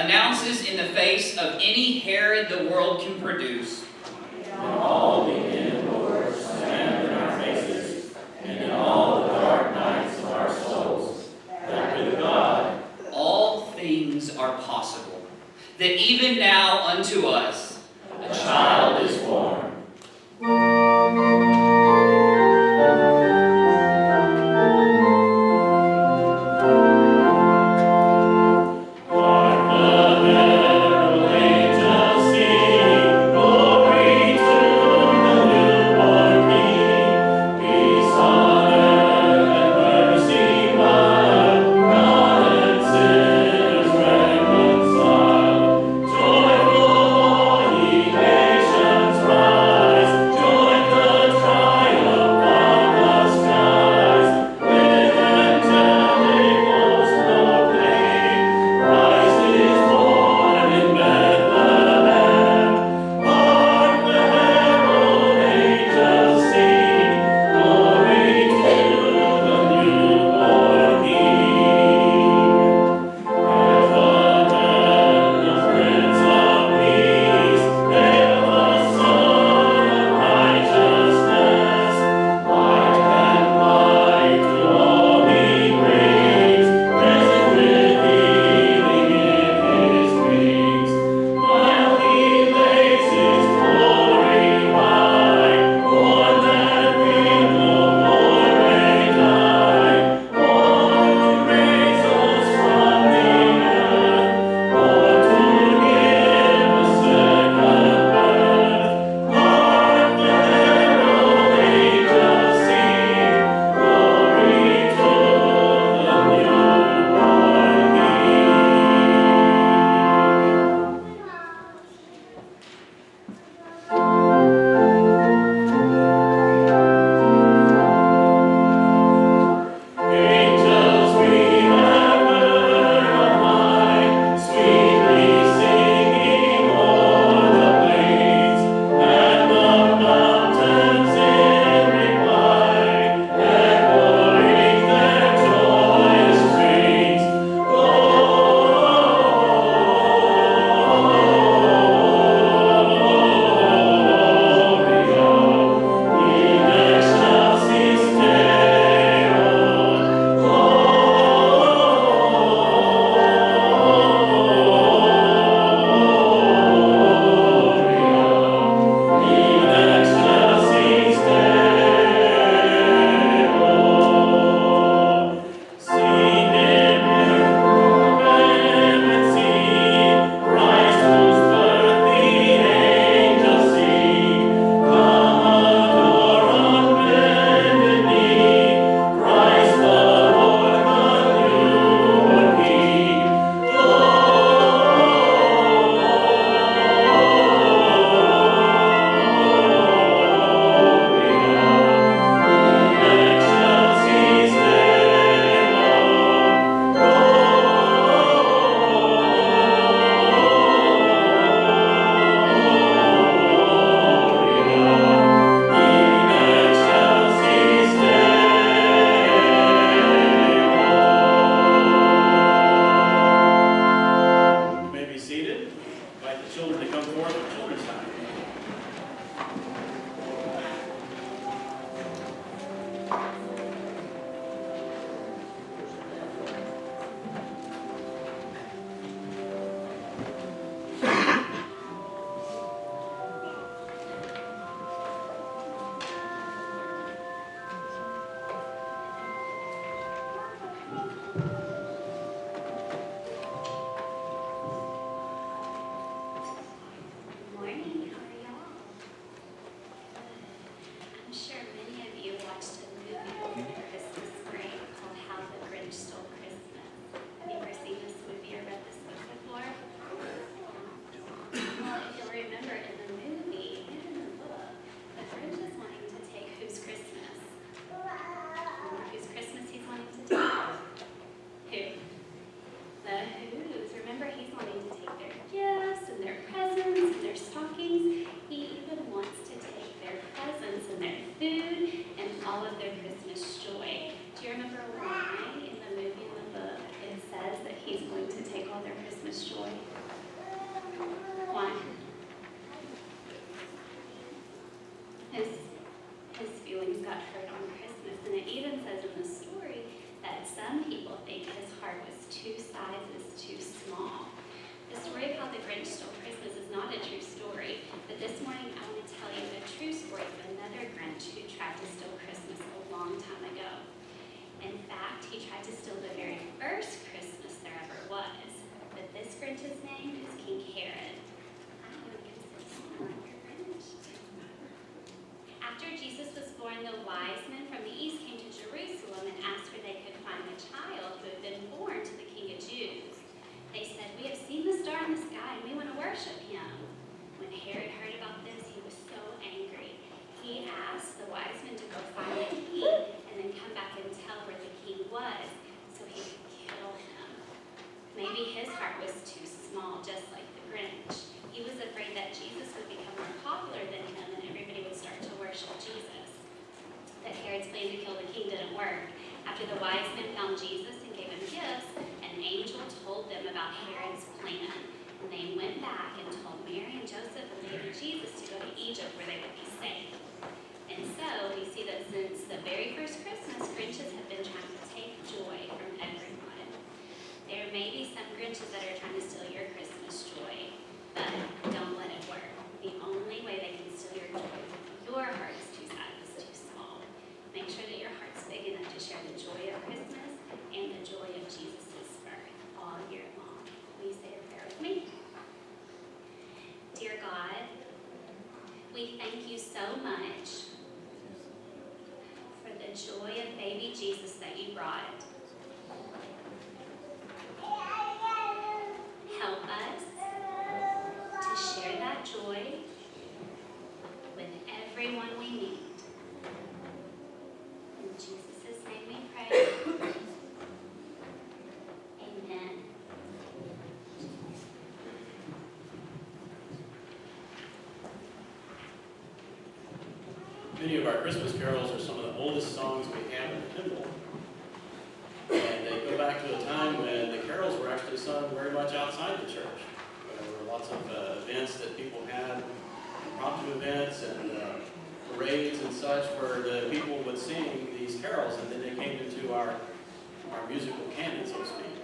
announces in the face of any Herod the world can produce. And all the dim doors slammed in our faces, and in all the dark nights of our souls, that with God all things are possible, that even now unto us a child is born. Joyful, ye nations, rise, join the first Grinch's name is King Herod. After Jesus was born, the wise men from the east came to Jerusalem and asked where they could find the child who had been born to the King of Jews. They said, "We have seen the star in the sky and we want to worship him." When Herod heard about this, he was so angry. He asked the wise men to go find the king and then come back and tell where the king was so he could kill him. Maybe his heart was too small, just like the Grinch. He was afraid that Jesus would become more popular than him and everybody would start to worship Jesus. But Herod's plan to kill the king didn't work. After the wise men found Jesus and gave him gifts, an angel told them about Herod's plan. And they went back and told Mary and Joseph and baby Jesus to go to Egypt where they would be safe. And so we see that since the very first Christmas, Grinches have been trying to take joy from everyone. There may be some Grinches that are trying to steal your Christmas joy, but don't let it work. The only way they can steal your joy is if your heart is too sad, is too small. Make sure that your heart's big enough to share the joy of Christmas and the joy of Jesus' birth all year long. Will you say a prayer with me? Dear God, we thank you so much for the joy of baby Jesus that you brought. Help us to share that joy with everyone we meet. In Jesus' name we pray. Amen. Many of our Christmas carols are some of the oldest songs we have in the hymnal. And they go back to a time when the carols were actually sung very much outside the church. There were lots of events that people had, impromptu events and parades and such, where the people would sing these carols, and then they came into our musical canon, so to speak.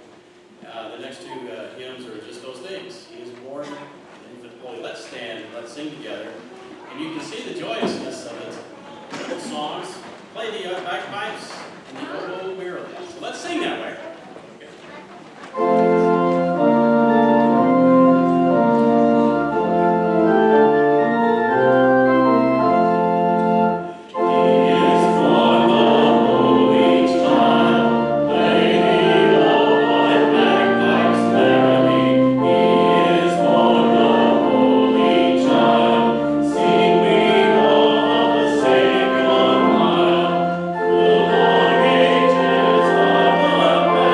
The next two hymns are just those things. He is born, the infant holy. Let's stand and let's sing together. And you can see the joyousness of it. Little songs, play the bagpipes and the oboe merrily. So let's sing that way. Ages of the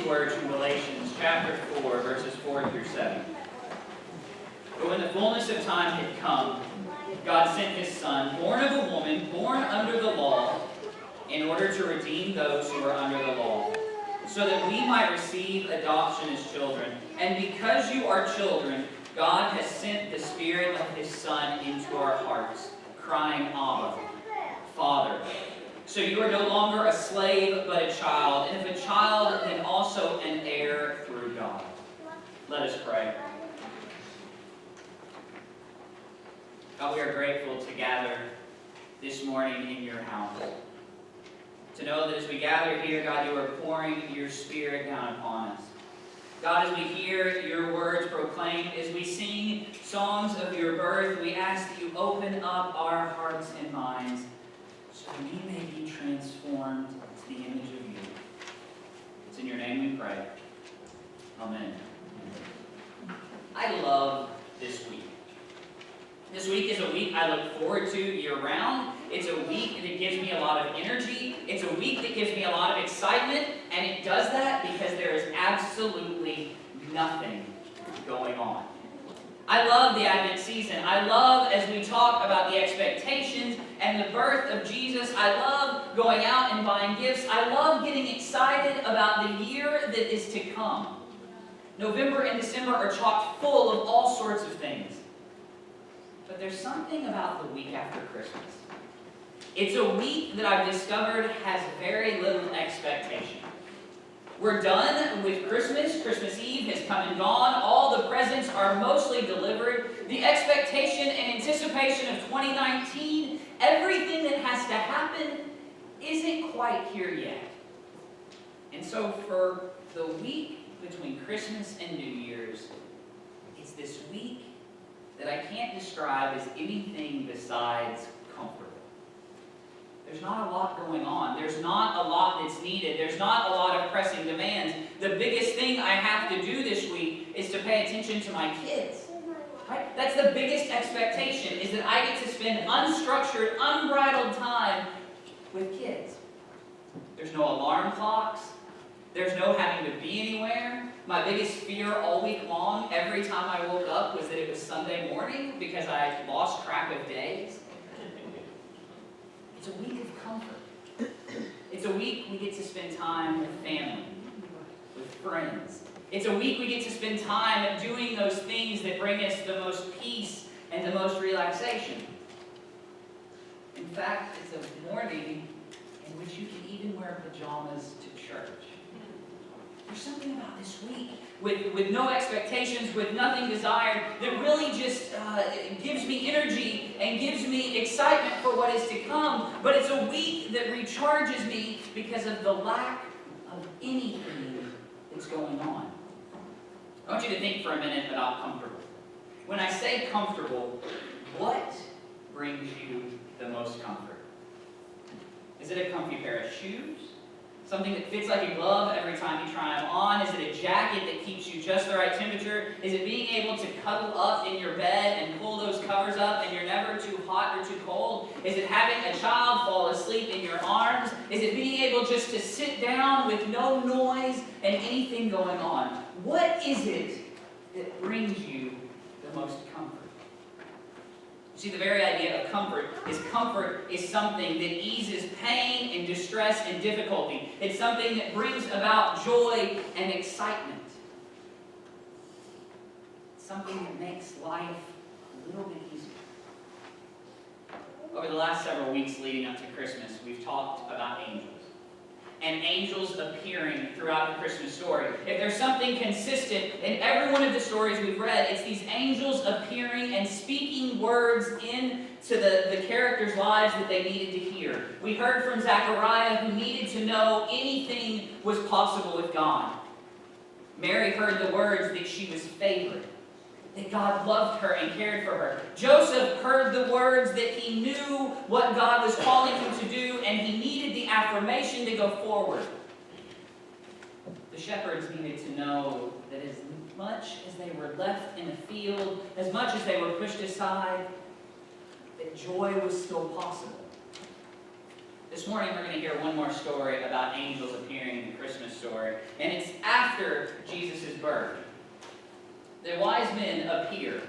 words from Galatians chapter 4, verses 4 through 7. But when the fullness of time had come, God sent his Son, born of a woman, born under the law, in order to redeem those who were under the law, so that we might receive adoption as children. And because you are children, God has sent the Spirit of his Son into our hearts, crying, Abba, Father. So you are no longer a slave, but a child, and if a child, then also an heir through God. Let us pray. God, we are grateful to gather this morning in your house. To know that as we gather here, God, you are pouring your Spirit down upon us. God, as we hear your words proclaimed, as we sing songs of your birth, we ask that you open up our hearts and minds so that we may be transformed to the image of you. It's in your name we pray. Amen. I love this week. This week is a week I look forward to year-round. It's a week that gives me a lot of energy. It's a week that gives me a lot of excitement, and it does that because there is absolutely nothing going on. I love the Advent season. I love, as we talk about the expectations and the birth of Jesus, I love going out and buying gifts. I love getting excited about the year that is to come. November and December are chock full of all sorts of things. But there's something about the week after Christmas. It's a week that I've discovered has very little expectation. We're done with Christmas. Christmas Eve has come and gone. All the presents are mostly delivered. The expectation and anticipation of 2019, everything that has to happen, isn't quite here yet. And so for the week between Christmas and New Year's, it's this week that I can't describe as anything besides comfortable. There's not a lot going on. There's not a lot that's needed. There's not a lot of pressing demands. The biggest thing I have to do this week is to pay attention to my kids. Right? That's the biggest expectation, is that I get to spend unstructured, unbridled time with kids. There's no alarm clocks. There's no having to be anywhere. My biggest fear all week long, every time I woke up, was that it was Sunday morning because I lost track of days. It's a week of comfort. It's a week we get to spend time with family, with friends. It's a week we get to spend time doing those things that bring us the most peace and the most relaxation. In fact, it's a morning in which you can even wear pajamas to church. There's something about this week with no expectations, with nothing desired, that really just gives me energy and gives me excitement for what is to come. But it's a week that recharges me because of the lack of anything that's going on. I want you to think for a minute about comfortable. When I say comfortable, what brings you the most comfort? Is it a comfy pair of shoes? Something that fits like a glove every time you try them on? Is it a jacket that keeps you just the right temperature? Is it being able to cuddle up in your bed and pull those covers up and you're never too hot or too cold? Is it having a child fall asleep in your arms? Is it being able just to sit down with no noise and anything going on? What is it that brings you the most comfort? See, the very idea of comfort is something that eases pain and distress and difficulty. It's something that brings about joy and excitement. It's something that makes life a little bit easier. Over the last several weeks leading up to Christmas, we've talked about angels. And angels appearing throughout the Christmas story. If there's something consistent in every one of the stories we've read, it's these angels appearing and speaking words into the characters' lives that they needed to hear. We heard from Zechariah, who needed to know anything was possible with God. Mary heard the words that she was favored, that God loved her and cared for her. Joseph heard the words that he knew what God was calling him to do, and he needed the affirmation to go forward. The shepherds needed to know that as much as they were left in a field, as much as they were pushed aside, that joy was still possible. The This morning we're going to hear one more story about angels appearing in the Christmas story, and it's after Jesus' birth. The wise men appear.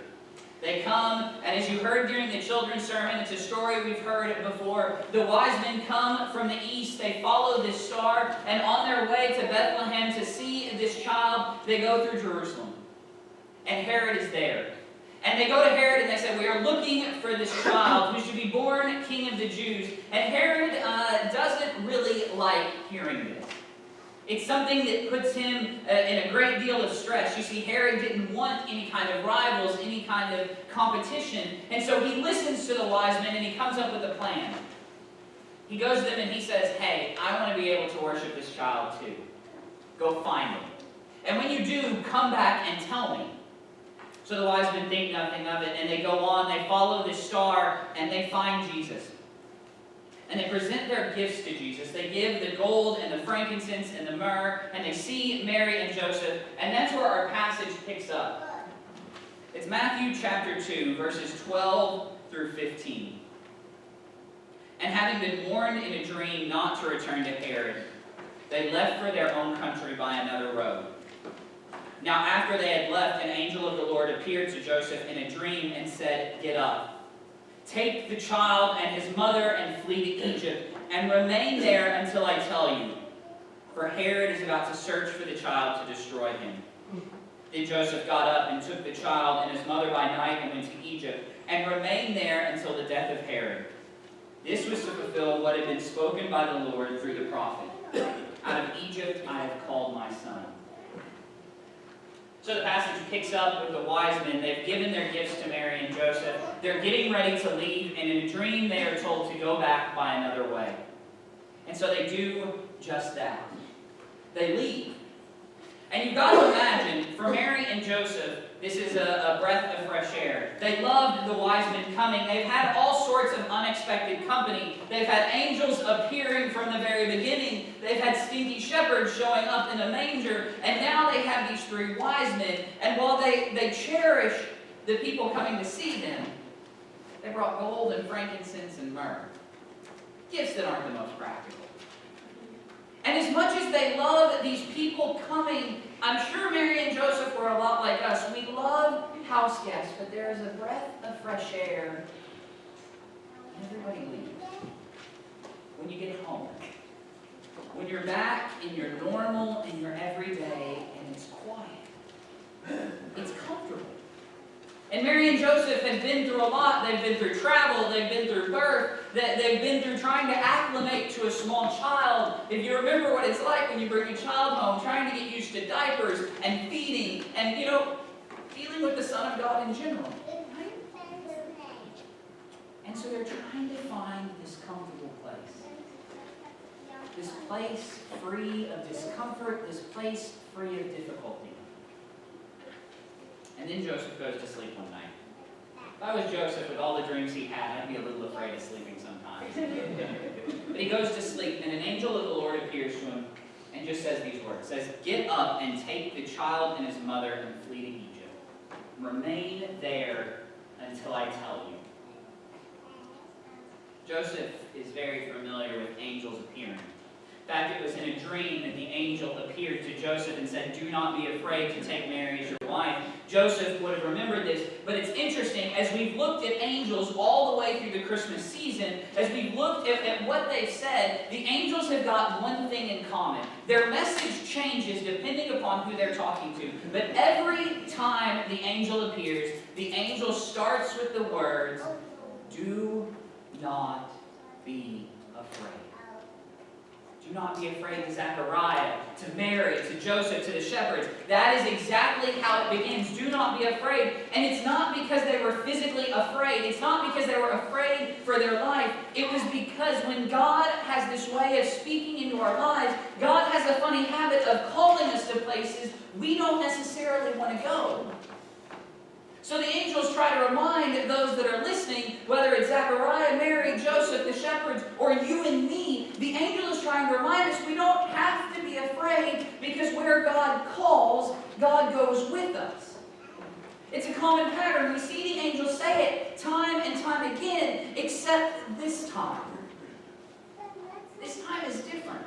They come, and as you heard during the children's sermon, it's a story we've heard before. The wise men come from the east, they follow this star, and on their way to Bethlehem to see this child, they go through Jerusalem. And Herod is there. And they go to Herod and they say, we are looking for this child who should be born king of the Jews. And Herod doesn't really like hearing this. It's something that puts him in a great deal of stress. You see, Herod didn't want any kind of rivals, any kind of competition. And so he listens to the wise men and he comes up with a plan. He goes to them and he says, hey, I want to be able to worship this child too. Go find him. And when you do, come back and tell me. So the wise men think nothing of it, and they go on, they follow this star, and they find Jesus. And they present their gifts to Jesus. They give the gold and the frankincense and the myrrh, and they see Mary and Joseph, and that's where our passage picks up. It's Matthew chapter 2, verses 12 through 15. And having been warned in a dream not to return to Herod, they left for their own country by another road. Now after they had left, an angel of the Lord appeared to Joseph in a dream and said, get up, take the child and his mother and flee to Egypt, and remain there until I tell you. For Herod is about to search for the child to destroy him. Then Joseph got up and took the child and his mother by night and went to Egypt, and remained there until the death of Herod. This was to fulfill what had been spoken by the Lord through the prophet. Out of Egypt I have called my son. So the passage picks up with the wise men. They've given their gifts to Mary and Joseph. They're getting ready to leave, and in a dream they are told to go back by another way. And so they do just that. They leave. And you've got to imagine, for Mary and Joseph, this is a breath of fresh air. They loved the wise men coming. They've had all sorts of unexpected company. They've had angels appearing from the very beginning. They've had stinky shepherds showing up in a manger. And now they have these three wise men. And while they cherish the people coming to see them, they brought gold and frankincense and myrrh. Gifts that aren't the most practical. And as much as they love these people coming, I'm sure Mary and Joseph were a lot like us. We love house guests, but there is a breath of fresh air. And everybody leaves. When you get home. When you're back in your normal, in your everyday, and it's quiet. It's comfortable. And Mary and Joseph have been through a lot. They've been through travel. They've been through birth. They've been through trying to acclimate to a small child. If you remember what it's like when you bring a child home, trying to get used to diapers and feeding and, dealing with the Son of God in general. And so they're trying to find this comfortable place. This place free of discomfort. This place free of difficulty. And then Joseph goes to sleep one night. If I was Joseph, with all the dreams he had, I'd be a little afraid of sleeping sometimes. But he goes to sleep, and an angel of the Lord appears to him and just says these words. Says, get up and take the child and his mother and flee to Egypt. Remain there until I tell you. Joseph is very familiar with angels appearing. In fact, it was in a dream that the angel appeared to Joseph and said, do not be afraid to take Mary as your wife. Joseph would have remembered this, but it's interesting, as we've looked at angels all the way through the Christmas season, as we've looked at what they've said, the angels have got one thing in common. Their message changes depending upon who they're talking to. But every time the angel appears, the angel starts with the words, do not be afraid. Do not be afraid to Zechariah, to Mary, to Joseph, to the shepherds. That is exactly how it begins. Do not be afraid. And it's not because they were physically afraid. It's not because they were afraid for their life. It was because when God has this way of speaking into our lives, God has a funny habit of calling us to places we don't necessarily want to go. So the angels try to remind those that are listening, whether it's Zechariah, Mary, Joseph, the shepherds, or you and me, the angel is trying to remind us we don't have to be afraid because where God calls, God goes with us. It's a common pattern. We see the angels say it time and time again, except this time. This time is different.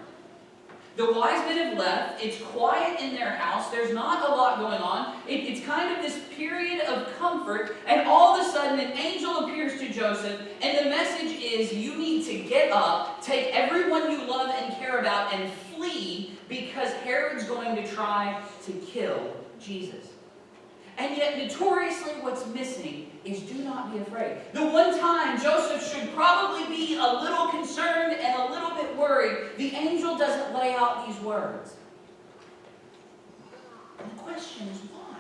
The wise men have left. It's quiet in their house. There's not a lot going on. It's kind of this period of comfort, and all of a sudden an angel appears to Joseph, and the message is, you need to get up, take everyone you love and care about, and flee, because Herod's going to try to kill Jesus. And yet, notoriously, what's missing is do not be afraid. The one time Joseph should probably be a little concerned and a little bit worried, the angel doesn't lay out these words. And the question is why?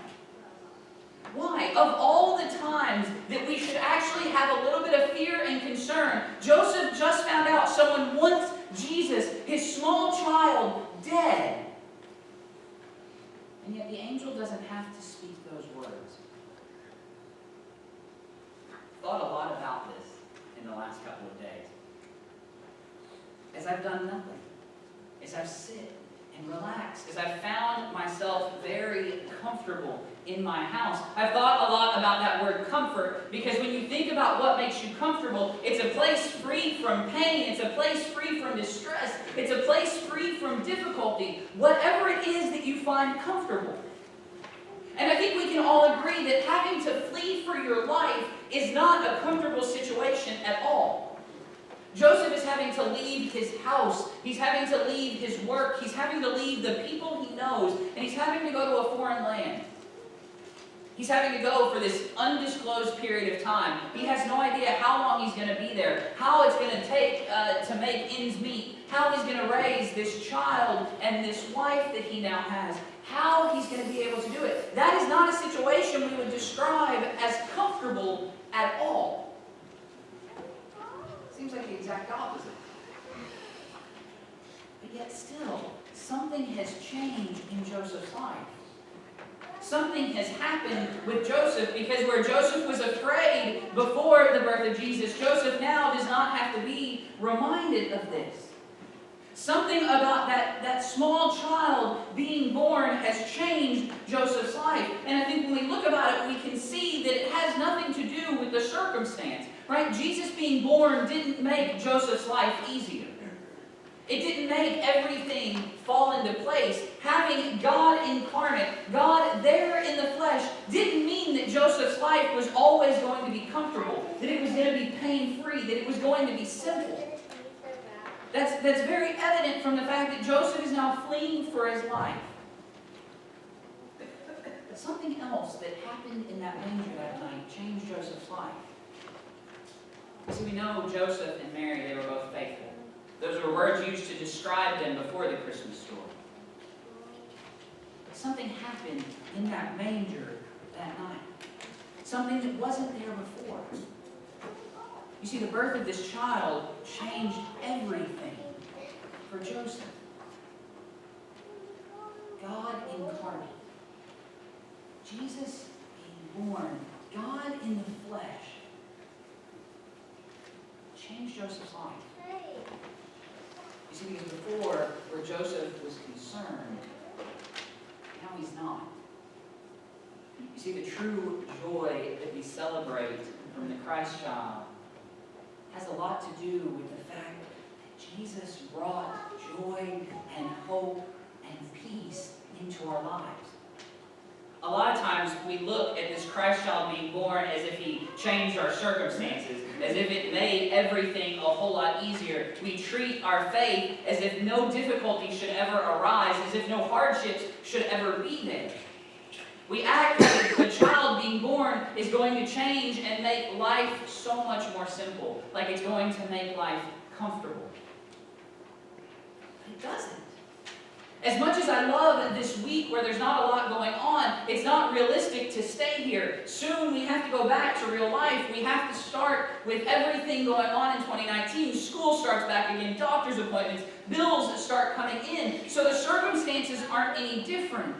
Why? Of all the times that we should actually have a little bit of fear and concern, Joseph just found out someone wants Jesus, his small child, dead. And yet the angel doesn't have to speak those words. I've thought a lot about this in the last couple of days. As I've done nothing. As I've sit and relaxed. As I've found myself very comfortable in my house. I've thought a lot about that word comfort, because when you think about what makes you comfortable, it's a place free from pain, it's a place free from distress, it's a place free from difficulty, whatever it is that you find comfortable. And I think we can all agree that having to flee for your life is not a comfortable situation at all. Joseph is having to leave his house, he's having to leave his work, he's having to leave the people he knows, and he's having to go to a foreign land. He's having to go for this undisclosed period of time. He has no idea how long he's going to be there, how it's going to take to make ends meet, how he's going to raise this child and this wife that he now has, how he's going to be able to do it. That is not a situation we would describe as comfortable at all. Seems like the exact opposite. But yet still, something has changed in Joseph's life. Something has happened with Joseph, because where Joseph was afraid before the birth of Jesus, Joseph now does not have to be reminded of this. Something about that small child being born has changed Joseph's life. And I think when we look about it, we can see that it has nothing to do with the circumstance. Right? Jesus being born didn't make Joseph's life easier. It didn't make everything fall into place. Having God incarnate, God there in the flesh, didn't mean that Joseph's life was always going to be comfortable, that it was going to be pain-free, that it was going to be simple. That's very evident from the fact that Joseph is now fleeing for his life. But something else that happened in that manger that night changed Joseph's life. See, we know Joseph and Mary, they were both faithful. Those were words used to describe them before the Christmas story. But something happened in that manger that night. Something that wasn't there before. You see, the birth of this child changed everything for Joseph. God incarnate. Jesus being born. God in the flesh. Changed Joseph's life. You see, because before, where Joseph was concerned, now he's not. You see, the true joy that we celebrate from the Christ child has a lot to do with the fact that Jesus brought joy and hope and peace into our lives. A lot of times we look at this Christ child being born as if he changed our circumstances, as if it made everything a whole lot easier. We treat our faith as if no difficulty should ever arise, as if no hardships should ever be there. We act like the child being born is going to change and make life so much more simple, like it's going to make life comfortable. But it doesn't. As much as I love this week where there's not a lot going on, it's not realistic to stay here. Soon we have to go back to real life. We have to start with everything going on in 2019. School starts back again, doctor's appointments, bills start coming in. So the circumstances aren't any different.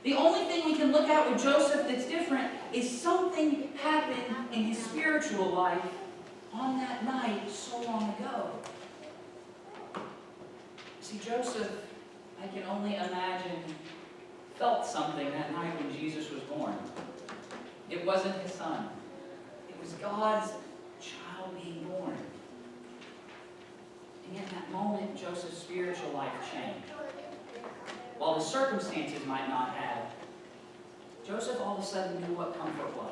The only thing we can look at with Joseph that's different is something happened in his spiritual life on that night so long ago. See, Joseph, I can only imagine, felt something that night when Jesus was born. It wasn't his son. It was God's child being born. And And in that moment, Joseph's spiritual life changed. While the circumstances might not have, Joseph all of a sudden knew what comfort was.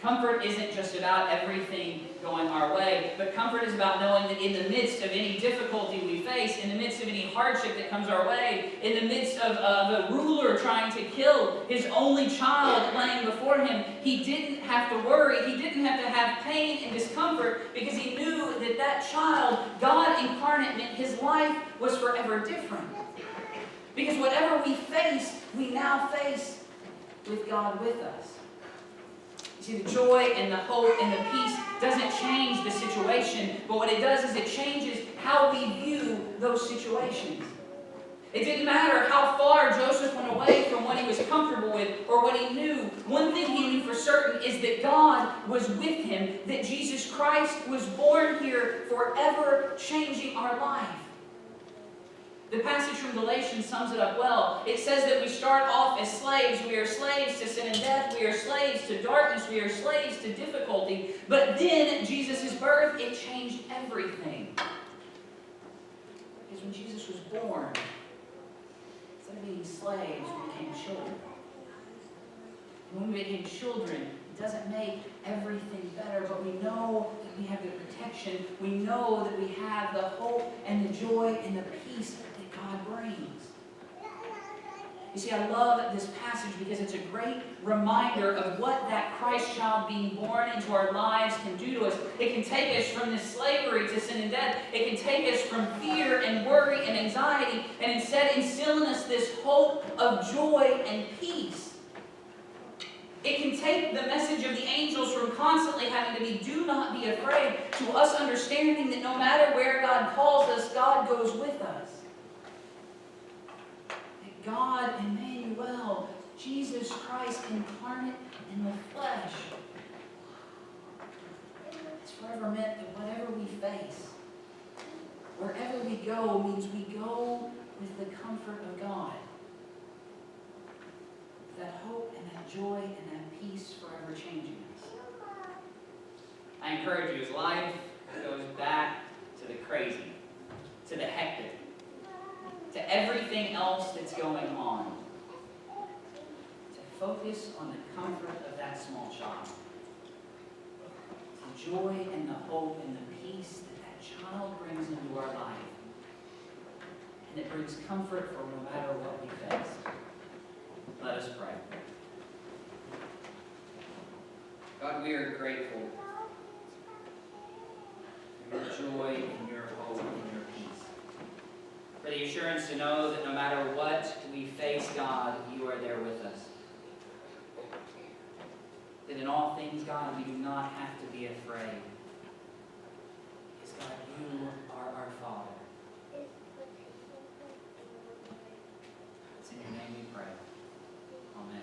Comfort isn't just about everything going our way, but comfort is about knowing that in the midst of any difficulty we face, in the midst of any hardship that comes our way, in the midst of a ruler trying to kill his only child laying before him, he didn't have to worry, he didn't have to have pain and discomfort, because he knew that that child, God incarnate, meant his life was forever different. Because whatever we face, we now face with God with us. You see, the joy and the hope and the peace doesn't change the situation, but what it does is it changes how we view those situations. It didn't matter how far Joseph went away from what he was comfortable with or what he knew. One thing he knew for certain is that God was with him, that Jesus Christ was born here forever changing our life. The passage from Galatians sums it up well. It says that we start off as slaves. We are slaves to sin and death. We are slaves to darkness. We are slaves to difficulty. But then, Jesus' birth, it changed everything. Because when Jesus was born, instead of being slaves, we became children. And when we became children, it doesn't make everything better, but we know that we have the protection. We know that we have the hope and the joy and the peace that God brings. You see, I love this passage because it's a great reminder of what that Christ child being born into our lives can do to us. It can take us from this slavery to sin and death. It can take us from fear and worry and anxiety, and instead instill in us this hope of joy and peace. It can take the message of the angels from constantly having to be, do not be afraid, to us understanding that no matter where God calls us, God goes with us. That God, Emmanuel, Jesus Christ incarnate in the flesh, it's forever meant that whatever we face, wherever we go, means we go with the comfort of God. That hope and that joy and that peace forever changing us. I encourage you, as life goes back to the crazy, to the hectic, to everything else that's going on, to focus on the comfort of that small child. The joy and the hope and the peace that that child brings into our life. And it brings comfort for no matter what we face. Let us pray. God, we are grateful for your joy and your hope and your peace. For the assurance to know that no matter what we face, God, you are there with us. That in all things, God, we do not have to be afraid. Because, God, you are our Father. It's in your name we pray. Amen.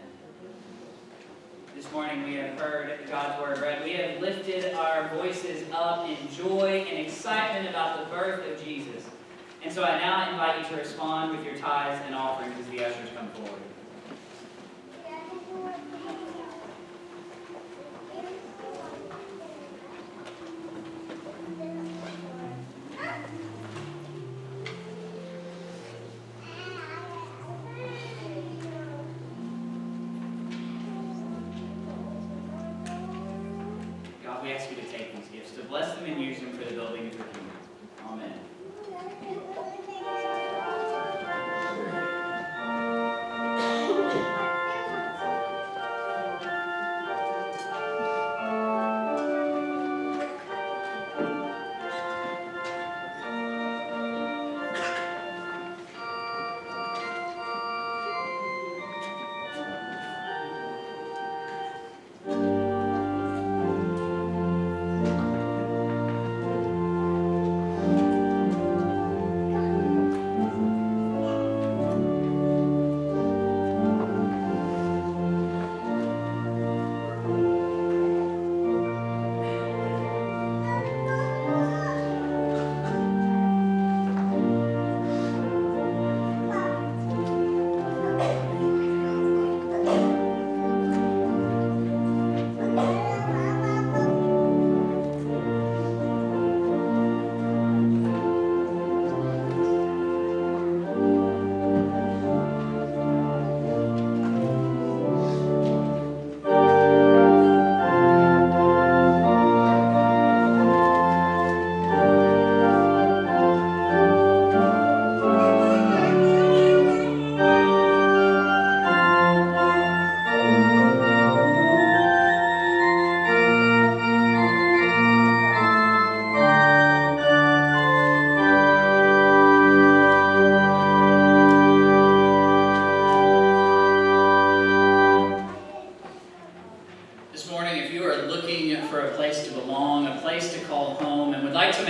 This morning we have heard God's word read. We have lifted our voices up in joy and excitement about the birth of Jesus. And so I now invite you to respond with your tithes and offerings as the ushers come forward. God, we ask you to take these gifts, to bless them and use them for the building of your kingdom. Amen.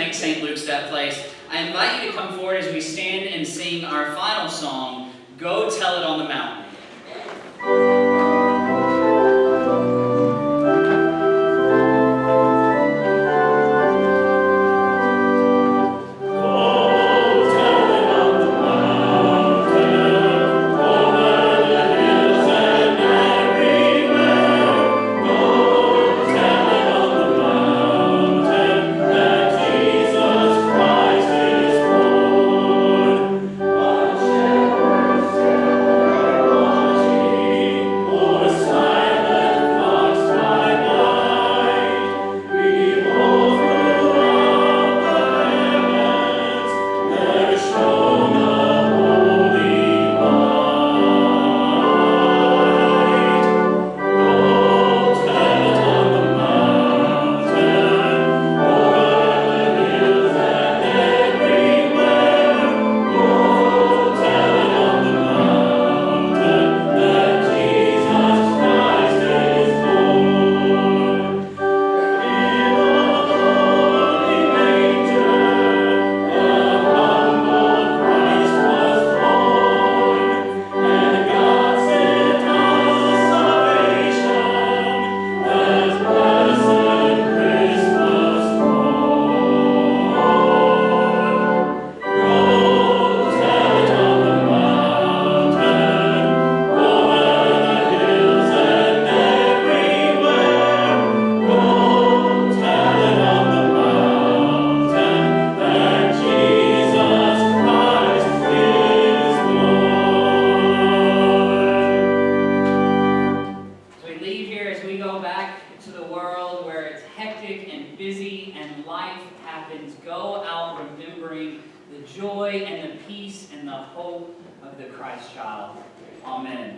make St. Luke's that place, I invite you to come forward as we stand and sing our final song, Go Tell It on the Mountain. Go out remembering the joy and the peace and the hope of the Christ child. Amen.